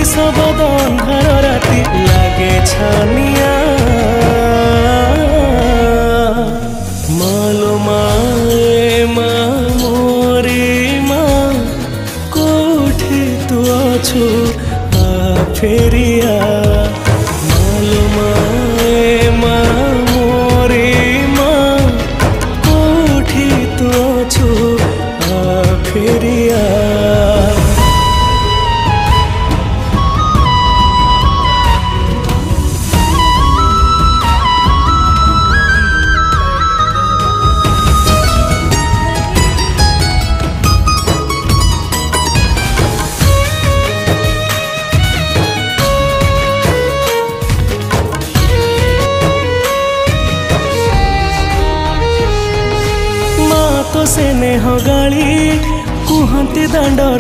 शबद अंधार राति लागे छानिया मालो माए माँ मोरी माँ कोठी तू अछु आ फेरिया मालो माए माँ मोरी माँ कोठी तू अछु आ फेरिया तो से नेह गाड़ी कुहती दांडर